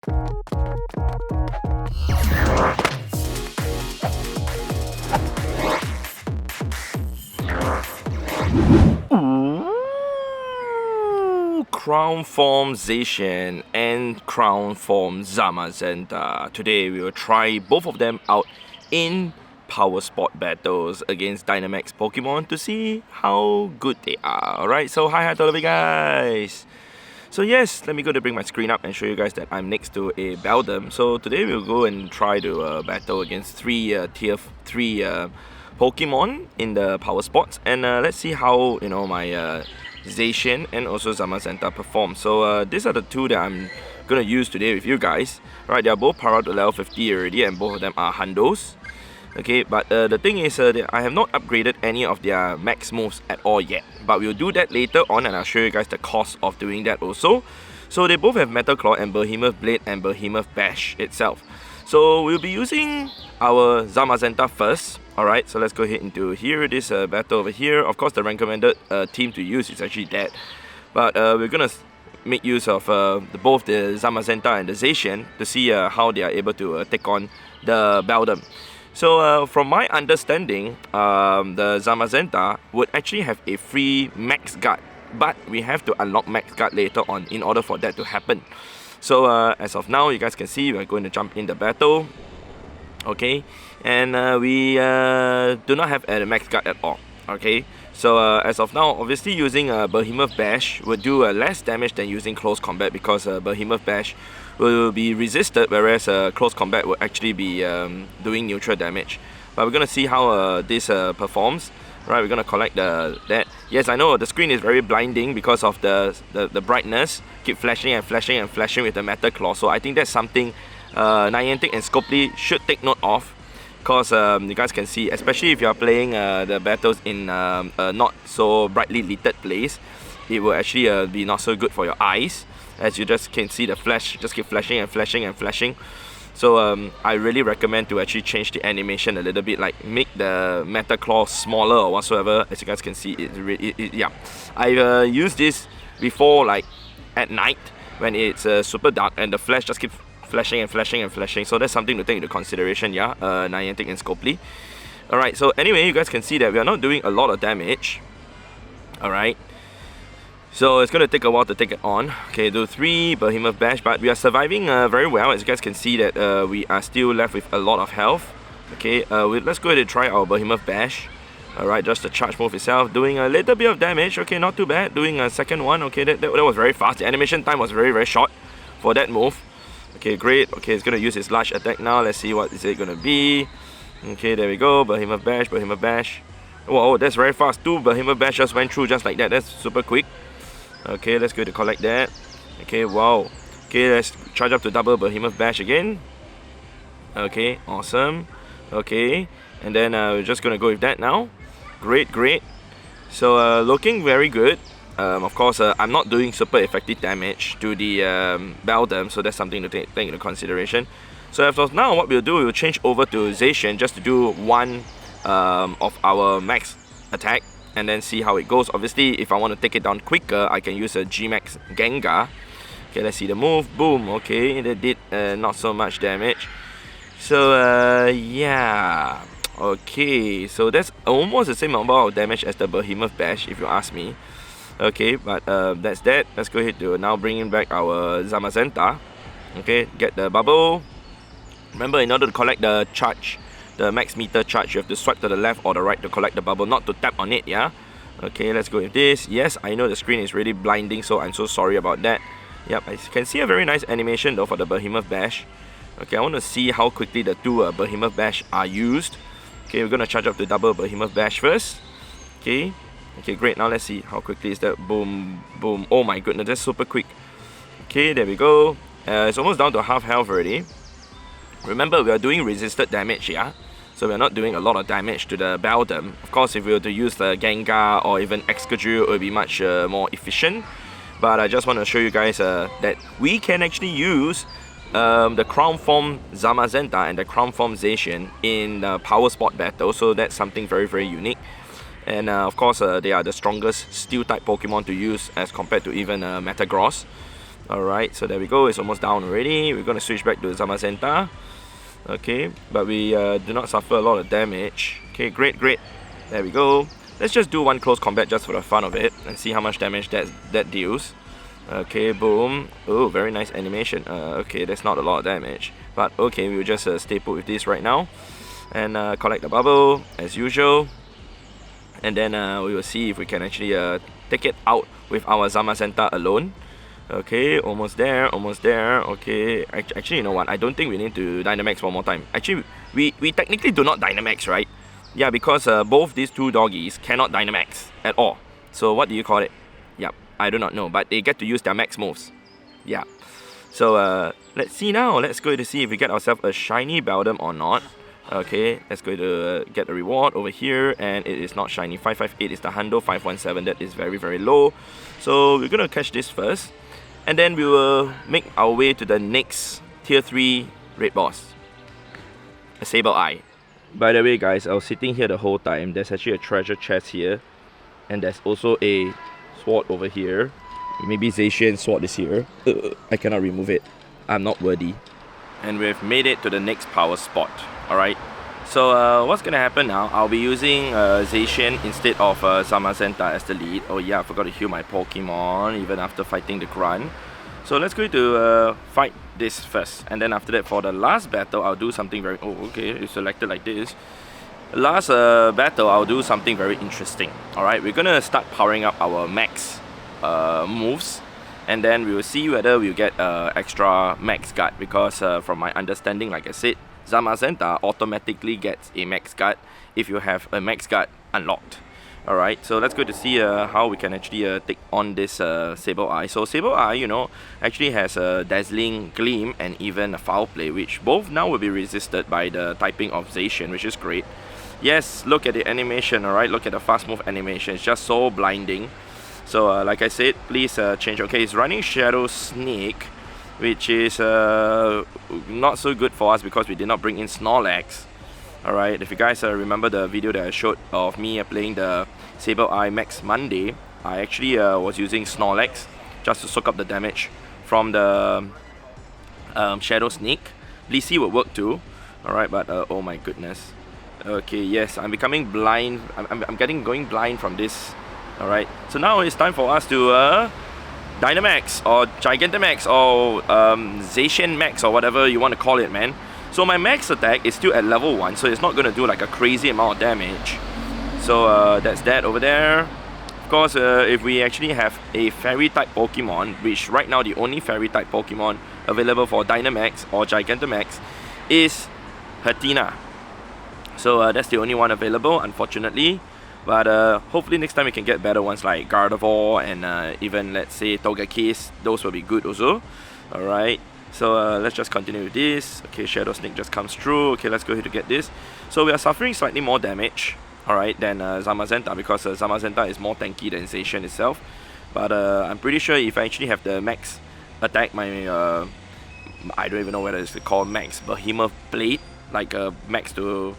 Crown Form Zacian and Crown Form Zamazenta. Today we will try both of them out in Power Sport battles against Dynamax Pokemon to see how good they are. Alright, so hi to all of you guys. So yes, let me go to bring my screen up and show you guys that I'm next to a Beldum. So today we'll go and try to battle against three tier 3 Pokemon in the Power Sports, and let's see how my Zashian and also Zamazenta perform. So these are the two that I'm gonna use today with you guys. Right, they are both powered to level 50 already, and both of them are hundos. Okay, but the thing is that I have not upgraded any of their max moves at all yet. But we'll do that later on, and I'll show you guys the cost of doing that also. So they both have Metal Claw and Behemoth Blade and Behemoth Bash itself. So we'll be using our Zamazenta first. Alright, so let's go ahead into here, this battle over here. Of course, the recommended team to use is actually that. But we're gonna make use of both the Zamazenta and the Zashian to see how they are able to take on the Beldum. So from my understanding, the Zamazenta would actually have a free max guard, but we have to unlock max guard later on in order for that to happen. So as of now, you guys can see we're going to jump in the battle. Okay, and we do not have a max guard at all. Okay, so as of now, obviously using Behemoth Bash would do less damage than using Close Combat, because Behemoth Bash will be resisted, whereas Close Combat will actually be doing neutral damage. But we're gonna see how this performs. Right, we're gonna collect that. Yes, I know the screen is very blinding because of the brightness. Keep flashing and flashing and flashing with the Metal Claw. So I think that's something Niantic and Scopely should take note of, because you guys can see, especially if you are playing the battles in not so brightly lit place, it will actually be not so good for your eyes, as you just can see the flash just keep flashing and flashing and flashing. So I really recommend to actually change the animation a little bit, like make the Metal Claw smaller or whatsoever. As you guys can see, yeah, I've used this before, like at night when it's super dark and the flash just keeps flashing and flashing and flashing. So that's something to take into consideration, yeah, Niantic and Scopely. Alright, so anyway, you guys can see that we are not doing a lot of damage. Alright, so it's going to take a while to take it on. Okay, do 3 Behemoth Bash, but we are surviving very well. As you guys can see that we are still left with a lot of health. Okay, let's go ahead and try our Behemoth Bash. Alright, just the charge move itself, doing a little bit of damage. Okay, not too bad. Doing a second one. Okay, that was very fast. The animation time was very short for that move. Okay, great. Okay, it's gonna use his large attack now. Let's see what is it gonna be. Okay, there we go. Behemoth Bash, Behemoth Bash. Whoa, that's very fast. 2 Behemoth Bash just went through just like that. That's super quick. Okay, let's go to collect that. Okay, wow. Okay, let's charge up to double Behemoth Bash again. Okay, awesome. Okay, and then we're just gonna go with that now. Great. So looking very good. Of course, I'm not doing super effective damage to the Beldum, so that's something to take into consideration. So as of now, what we'll do, we'll change over to Zashian just to do one of our max attack, and then see how it goes. Obviously, if I want to take it down quicker, I can use a G-Max Gengar. Okay, let's see the move. Boom. Okay, that did not so much damage. So yeah. Okay, so that's almost the same amount of damage as the Behemoth Bash, if you ask me. Okay, but that's that. Let's go ahead to now bringing back our Zamazenta. Okay, get the bubble. Remember, in order to collect the charge, the max meter charge, you have to swipe to the left or the right to collect the bubble, not to tap on it, yeah? Okay, let's go with this. Yes, I know the screen is really blinding, so I'm so sorry about that. Yep, I can see a very nice animation though for the Behemoth Bash. Okay, I want to see how quickly the 2 Behemoth Bash are used. Okay, we're going to charge up to double Behemoth Bash first. Okay. Okay, great. Now let's see how quickly is that. Boom, boom. Oh my goodness, that's super quick. Okay, there we go. It's almost down to half health already. Remember, we are doing resisted damage, yeah? So we're not doing a lot of damage to the Beldum. Of course, if we were to use the Gengar or even Excadrill, it would be much more efficient. But I just want to show you guys that we can actually use the Crown Form Zamazenta and the Crown Form Zacian in Power Sport battle. So that's something very unique. And of course, they are the strongest Steel type Pokemon to use as compared to even Metagross. Alright, so there we go. It's almost down already. We're going to switch back to Zamazenta. Okay, but we do not suffer a lot of damage. Okay, great. There we go. Let's just do one close combat just for the fun of it and see how much damage that deals. Okay, boom. Oh, very nice animation. Okay, that's not a lot of damage. But okay, we'll just stay put with this right now. And collect the bubble, as usual. And then we will see if we can actually take it out with our Zamazenta alone. Okay, almost there. Okay, actually, you know what? I don't think we need to Dynamax one more time. Actually, we technically do not Dynamax, right? Yeah, because both these two doggies cannot Dynamax at all. So what do you call it? Yep, I do not know, but they get to use their max moves. Yeah. So let's see now. Let's go to see if we get ourselves a shiny Beldum or not. Okay, let's go to get the reward over here, and it is not shiny. 558 is the Hundo, 517, that is very low. So we're gonna catch this first, and then we will make our way to the next tier 3 raid boss, a Sableye. By the way guys, I was sitting here the whole time. There's actually a treasure chest here, and there's also a sword over here. Maybe Zashian sword is here. I cannot remove it. I'm not worthy. And we've made it to the next power spot. Alright, so what's gonna happen now? I'll be using Zashian instead of Zamazenta as the lead. Oh yeah, I forgot to heal my Pokemon even after fighting the Grunt. So let's go to fight this first, and then after that for the last battle I'll do something very... Oh okay, it's selected like this. Last battle I'll do something very interesting. Alright, we're gonna start powering up our max moves, and then we will see whether we'll get extra max guard, because from my understanding, like I said, Zamazenta automatically gets a max guard if you have a max guard unlocked. Alright, so let's go to see how we can actually take on this Sableye. So Sableye, you know, actually has a Dazzling Gleam and even a Foul Play, which both now will be resisted by the typing of Zacian, which is great. Yes, look at the animation, alright, look at the fast move animation, it's just so blinding. So like I said, please change. Okay, it's running Shadow Sneak, which is not so good for us because we did not bring in Snorlax. Alright, if you guys remember the video that I showed of me playing the Sableye Max Monday, I actually was using Snorlax just to soak up the damage from the Shadow Sneak. Blissey would work too. Alright, but oh my goodness. Okay, yes, I'm becoming blind. I'm going blind from this. Alright, so now it's time for us to Dynamax or Gigantamax or Zacian Max or whatever you want to call it, man. So my max attack is still at level 1, so it's not going to do like a crazy amount of damage. So that's that over there. Of course, if we actually have a fairy type Pokemon, which right now the only fairy type Pokemon available for Dynamax or Gigantamax is Hatenna. So that's the only one available, unfortunately. But hopefully next time we can get better ones like Gardevoir and even, let's say, Togekiss. Those will be good also. Alright, so let's just continue with this. Okay, Shadow Sneak just comes through. Okay, let's go ahead to get this. So we are suffering slightly more damage, alright, than Zamazenta, because Zamazenta is more tanky than Zacian itself. But I'm pretty sure if I actually have the max attack, my I don't even know whether it's called max Behemoth Blade, like max to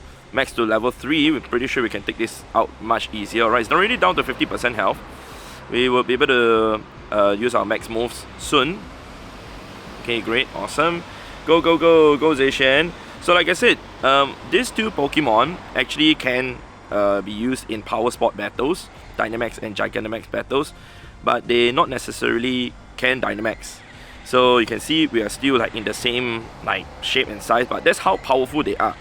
level 3, we're pretty sure we can take this out much easier. Alright, it's already down to 50% health. We will be able to use our max moves soon. Okay, great, awesome. Go Zacian. So like I said, these two Pokemon actually can be used in power sport battles, Dynamax and Gigantamax battles, but they not necessarily can Dynamax. So you can see we are still like in the same like shape and size, but that's how powerful they are.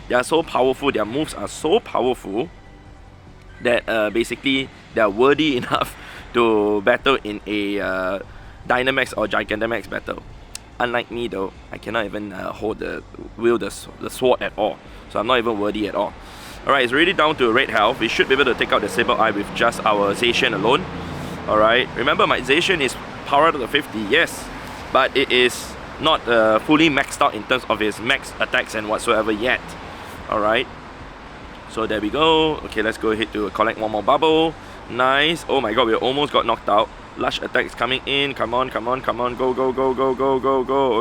They are so powerful, their moves are so powerful that basically they are worthy enough to battle in a Dynamax or Gigantamax battle. Unlike me though, I cannot even wield the sword at all, so I'm not even worthy at all. Alright, it's already down to red health. We should be able to take out the Sableye with just our Zacian alone. Alright, remember my Zacian is powered up to 50, yes, but it is not fully maxed out in terms of its max attacks and whatsoever yet. Alright, so there we go. Okay, let's go ahead to collect one more bubble. Nice. Oh my god, we almost got knocked out. Lush attack is coming in. Come on. Go.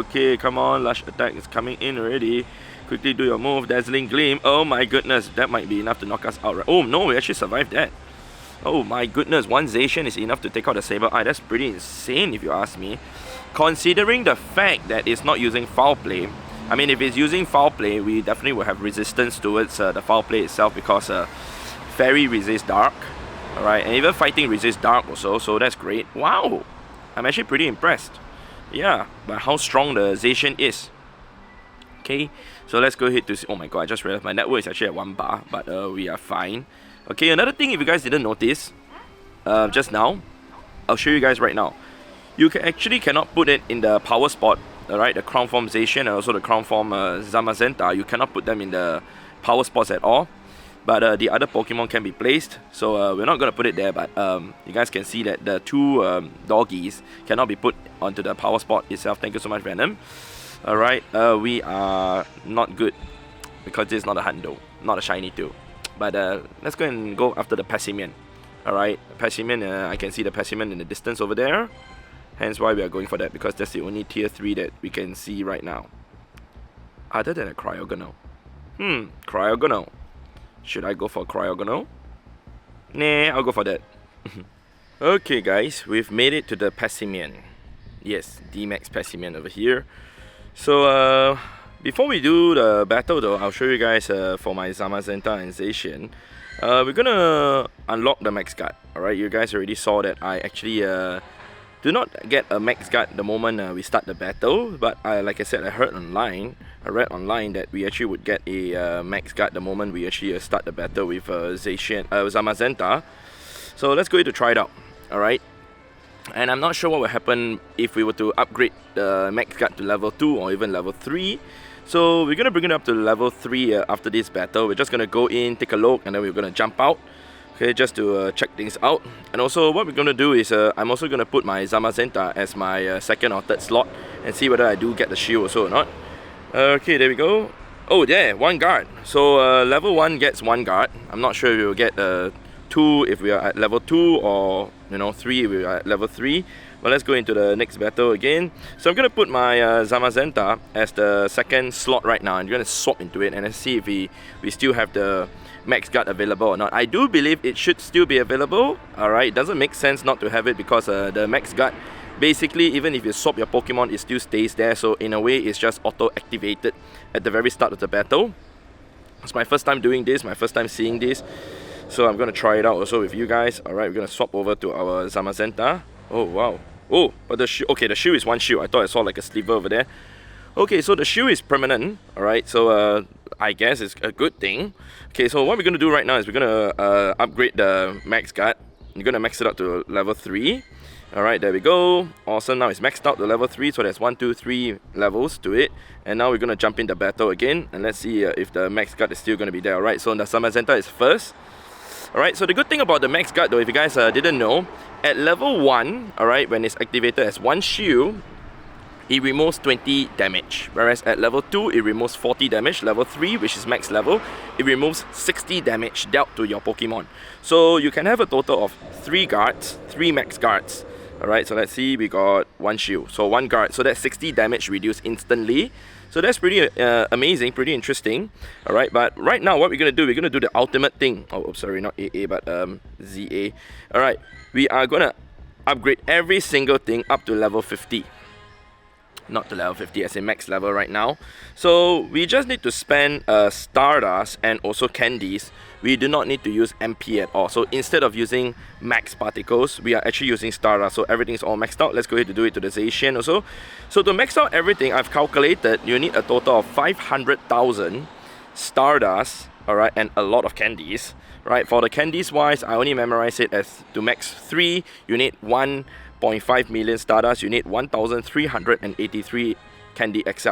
Okay, come on. Lush attack is coming in already. Quickly do your move. Dazzling Gleam. Oh my goodness, that might be enough to knock us out. Oh no, we actually survived that. Oh my goodness, one Zashian is enough to take out the Saber Eye. That's pretty insane if you ask me. Considering the fact that it's not using Foul Play, I mean, if it's using Foul Play, we definitely will have resistance towards the Foul Play itself, because Fairy resists Dark, alright, and even Fighting resists Dark also, so that's great. Wow, I'm actually pretty impressed. Yeah, but how strong the Zashian is. Okay, so let's go ahead to see. Oh my god, I just realized my network is actually at 1 bar, but we are fine. Okay, another thing, if you guys didn't notice, just now, I'll show you guys right now. You cannot put it in the power spot, alright, the Crown Form Zacian and also the Crown Form Zamazenta. You cannot put them in the power spots at all, but the other Pokemon can be placed, so we're not going to put it there, but you guys can see that the two doggies cannot be put onto the power spot itself. Thank you so much, Venom. Alright, we are not good, because this is not a Hundo, not a shiny too. But let's go after the Pessimian. Alright, Pessimian, I can see the Pessimian in the distance over there. Hence why we are going for that, because that's the only tier 3 that we can see right now. Other than a Cryogonal. Cryogonal. Should I go for Cryogonal? Nah, I'll go for that. Okay guys, we've made it to the Pessimian. Yes, Dynamax Pessimian over here. So before we do the battle though, I'll show you guys for my Zamazenta and Zacian. We're gonna unlock the Max Guard. Alright, you guys already saw that I actually do not get a Max Guard the moment we start the battle, but like I said, I read online that we actually would get a Max Guard the moment we actually start the battle with Zacian, Zamazenta. So let's go ahead to try it out. Alright, and I'm not sure what will happen if we were to upgrade the Max Guard to level 2 or even level 3. So we're gonna bring it up to level 3 after this battle. We're just gonna go in, take a look, and then we're gonna jump out. Okay, just to check things out. And also what we're going to do is I'm also going to put my Zamazenta as my second or third slot and see whether I do get the shield also or not. Okay, there we go. Oh yeah, 1 guard. So level 1 gets 1 guard. I'm not sure if we will get 2 if we are at level 2, or 3 if we are at level 3. But let's go into the next battle again. So I'm going to put my Zamazenta as the second slot right now. I'm going to swap into it and let's see if we still have the Max Guard available or not. I do believe it should still be available. Alright, it doesn't make sense not to have it, because the Max Guard, basically even if you swap your Pokemon, it still stays there. So in a way, it's just auto-activated at the very start of the battle. It's my first time doing this, my first time seeing this. So I'm going to try it out also with you guys. Alright, we're going to swap over to our Zamazenta. Oh wow. Oh, but the shield, okay, the shield is 1 shield. I thought I saw like a sliver over there. Okay, so the shield is permanent. Alright, so I guess it's a good thing. Okay, so what we're going to do right now is we're going to upgrade the Max Guard. You're going to max it up to level 3. Alright, there we go. Awesome, now it's maxed out to level 3, so there's 1, 2, 3 levels to it. And now we're going to jump in the battle again, and let's see if the Max Guard is still going to be there. Alright, so the Zamazenta is first. Alright, so the good thing about the Max Guard though, if you guys didn't know, at level 1, alright, when it's activated as 1 shield, it removes 20 damage, whereas at level 2 it removes 40 damage. Level 3, which is max level, it removes 60 damage dealt to your Pokemon. So you can have a total of 3 guards, 3 max guards. Alright, so let's see, we got 1 shield, so 1 guard, so that's 60 damage reduced instantly. So that's pretty amazing, pretty interesting. Alright, but right now what we're going to do, we're going to do the ultimate thing. Oh, sorry, not AA, but ZA. Alright, we are going to upgrade every single thing up to level 50. Not to level 50 as in max level right now. So we just need to spend Stardust and also candies. We do not need to use MP at all. So instead of using max particles, we are actually using Stardust. So everything's all maxed out. Let's go ahead to do it to the Zacian also. So to max out everything, I've calculated you need a total of 500,000 Stardust, alright, and a lot of candies. Right, for the candies wise, I only memorize it as to max 3, you need 1.5 million Stardust, you need 1,383 Candy XL.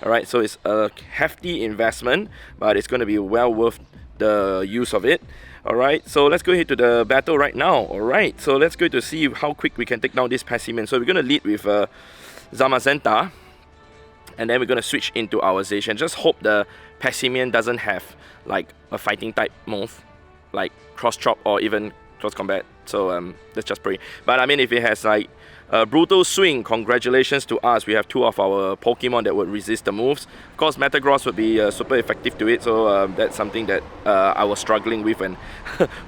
Alright, so it's a hefty investment, but it's going to be well worth the use of it. Alright, so let's go ahead to the battle right now. Alright, so let's go to see how quick we can take down this Pessimian. So we're going to lead with Zamazenta, and then we're going to switch into our Zacian. Just hope the Pessimian doesn't have like a fighting type move, like Cross Chop or even close combat. So let's just pray. But I mean, if it has like a brutal swing, congratulations to us. We have 2 of our Pokemon that would resist the moves. Of course, Metagross would be super effective to it. So that's something that I was struggling with when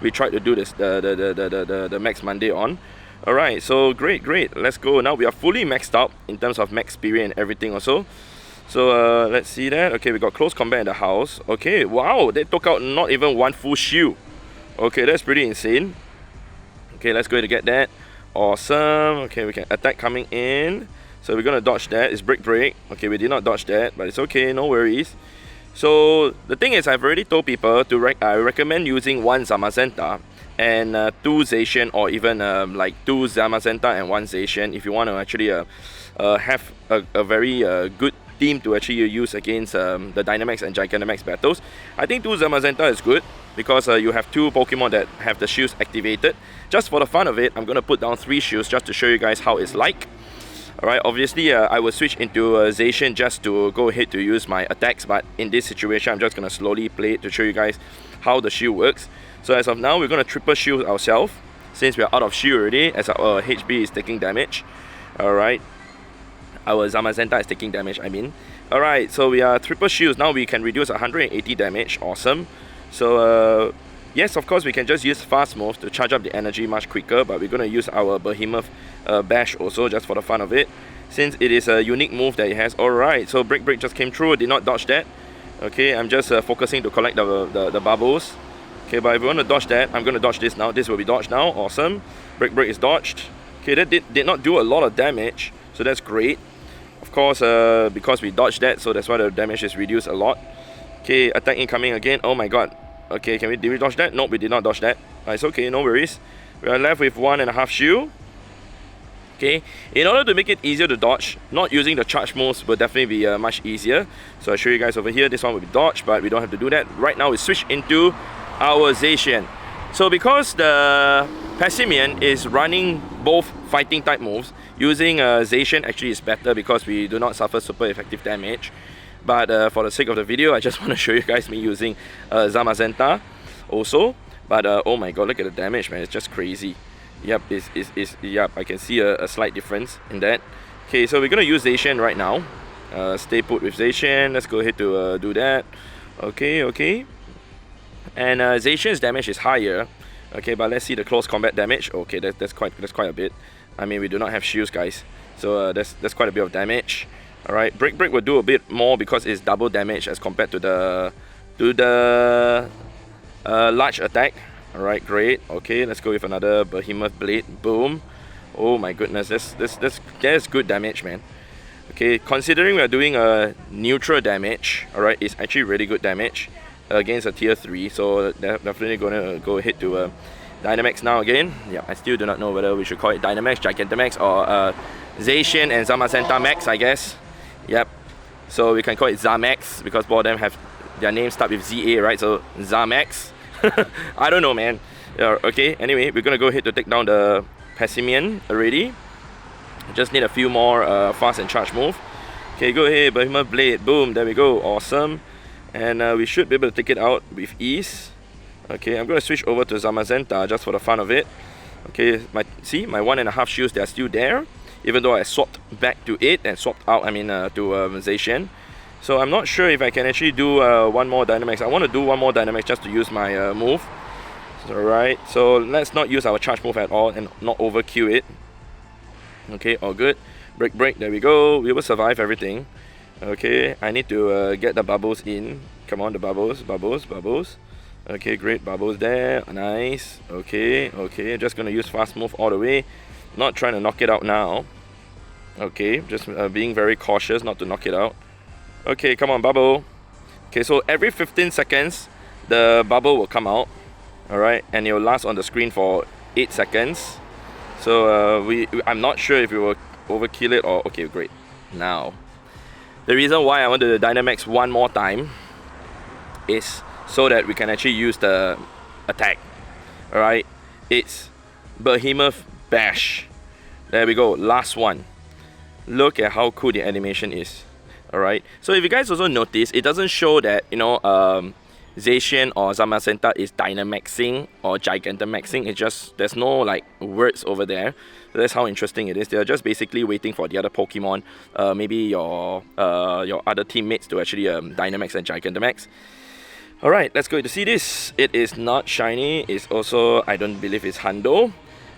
we tried to do this the Max Monday on. Alright, so great. Let's go. Now we are fully maxed out in terms of max spirit and everything also. So let's see that. Okay, we got close combat in the house. Okay, wow, they took out not even 1 full shield. Okay, that's pretty insane. Okay, let's go to get that. Awesome. Okay, we can attack coming in. So we're gonna dodge that. It's break. Okay, we did not dodge that, but it's okay, no worries. So the thing is, I've already told people to I recommend using 1 Zamazenta and 2 Zacian, or even like 2 Zamazenta and 1 Zacian if you want to actually have a very good team to actually use against the Dynamax and Gigantamax battles. I think 2 Zamazenta is good because you have 2 Pokemon that have the shields activated. Just for the fun of it, I'm going to put down 3 shields just to show you guys how it's like. Alright, obviously I will switch into Zacian just to go ahead to use my attacks, but in this situation I'm just going to slowly play it to show you guys how the shield works. So as of now, we're going to triple shield ourselves since we are out of shield already, as our HB is taking damage. Alright, our Zamazenta is taking damage, I mean. Alright, so we are triple shields. Now we can reduce 180 damage. Awesome. So yes, of course we can just use fast moves to charge up the energy much quicker, but we're going to use our Behemoth Bash also just for the fun of it, since it is a unique move that it has. Alright, so break just came through, did not dodge that. Okay, I'm just focusing to collect the bubbles. Okay, but if we want to dodge that, I'm going to dodge this now. This will be dodged now. Awesome. Break is dodged. Okay, that did not do a lot of damage, so that's great. Of course, because we dodged that, so that's why the damage is reduced a lot. Okay, attack incoming again. Oh my god. Okay, did we dodge that? Nope, we did not dodge that. It's okay, no worries. We are left with 1.5 shield. Okay, in order to make it easier to dodge, not using the charge moves will definitely be much easier. So I'll show you guys over here. This one will be dodged, but we don't have to do that. Right now we switch into our Zacian. So because the Passimian is running both fighting type moves, using Zacian actually is better because we do not suffer super effective damage. But for the sake of the video, I just want to show you guys me using Zamazenta also. But oh my god, look at the damage, man, it's just crazy. Yep, yep, I can see a slight difference in that. Okay, so we're gonna use Zacian right now. Stay put with Zacian. Let's go ahead to do that. Okay. And Zacian's damage is higher. Okay, but let's see the close combat damage. Okay, that's quite a bit. I mean, we do not have shields, guys. So that's quite a bit of damage. Alright, break will do a bit more because it's double damage as compared to the large attack. Alright, great. Okay, let's go with another Behemoth Blade. Boom. Oh my goodness, that's good damage, man. Okay, considering we are doing a neutral damage, alright, it's actually really good damage against a tier 3. So definitely gonna go ahead to Dynamax now again. Yeah, I still do not know whether we should call it Dynamax, Gigantamax, or Zacian and Zamazenta Max, I guess. Yep. So we can call it Zamax because both of them have their names start with ZA, right? So Zamax. I don't know, man. Okay, anyway, we're gonna go ahead to take down the Passimian already. Just need a few more fast and charge move. Okay, go ahead, Behemoth Blade. Boom, there we go. Awesome. And we should be able to take it out with ease. Okay, I'm gonna switch over to Zamazenta just for the fun of it. Okay, my 1.5 shields, they are still there, even though I swapped back to it and swapped out, to Zacian. So I'm not sure if I can actually do one more Dynamax. I want to do one more Dynamax just to use my move. Alright, so let's not use our charge move at all and not overkill it. Okay, all good. Break, there we go. We will survive everything. Okay, I need to get the bubbles in. Come on, the bubbles. Okay, great, bubbles there. Nice. Okay, just gonna use fast move all the way. Not trying to knock it out now. Okay, just being very cautious not to knock it out. Okay, come on, bubble. Okay, so every 15 seconds, the bubble will come out. Alright, and it will last on the screen for 8 seconds. So I'm not sure if we will overkill it or... Okay, great. Now, the reason why I want to Dynamax one more time is so that we can actually use the attack. Alright, it's Behemoth Bash. There we go, last one. Look at how cool the animation is. Alright, so if you guys also notice, it doesn't show that, Zacian or Zamazenta is Dynamaxing or Gigantamaxing. It's just, there's no like words over there. That's how interesting it is. They're just basically waiting for the other Pokemon, maybe your other teammates to actually Dynamax and Gigantamax. Alright, let's go to see this. It is not shiny. It's also, I don't believe it's Hundo.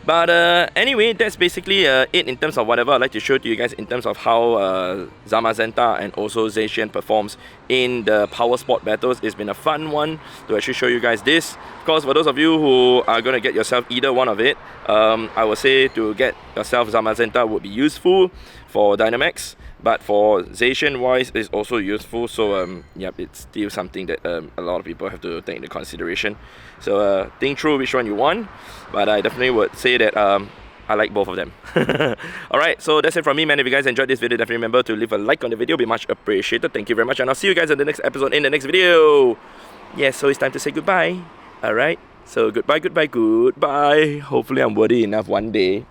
But anyway, that's basically it in terms of whatever I'd like to show to you guys in terms of how Zamazenta and also Zacian performs in the Power Sport battles. It's been a fun one to actually show you guys this. Of course, for those of you who are going to get yourself either one of it, I would say to get yourself Zamazenta would be useful for Dynamax. But for Zacian wise, it's also useful. So yep, it's still something that a lot of people have to take into consideration. So think through which one you want. But I definitely would say that I like both of them. Alright, so that's it from me, man. If you guys enjoyed this video, definitely remember to leave a like on the video. It'll be much appreciated. Thank you very much. And I'll see you guys in the next episode in the next video. Yes, so it's time to say goodbye. Alright, so goodbye. Hopefully I'm worthy enough one day.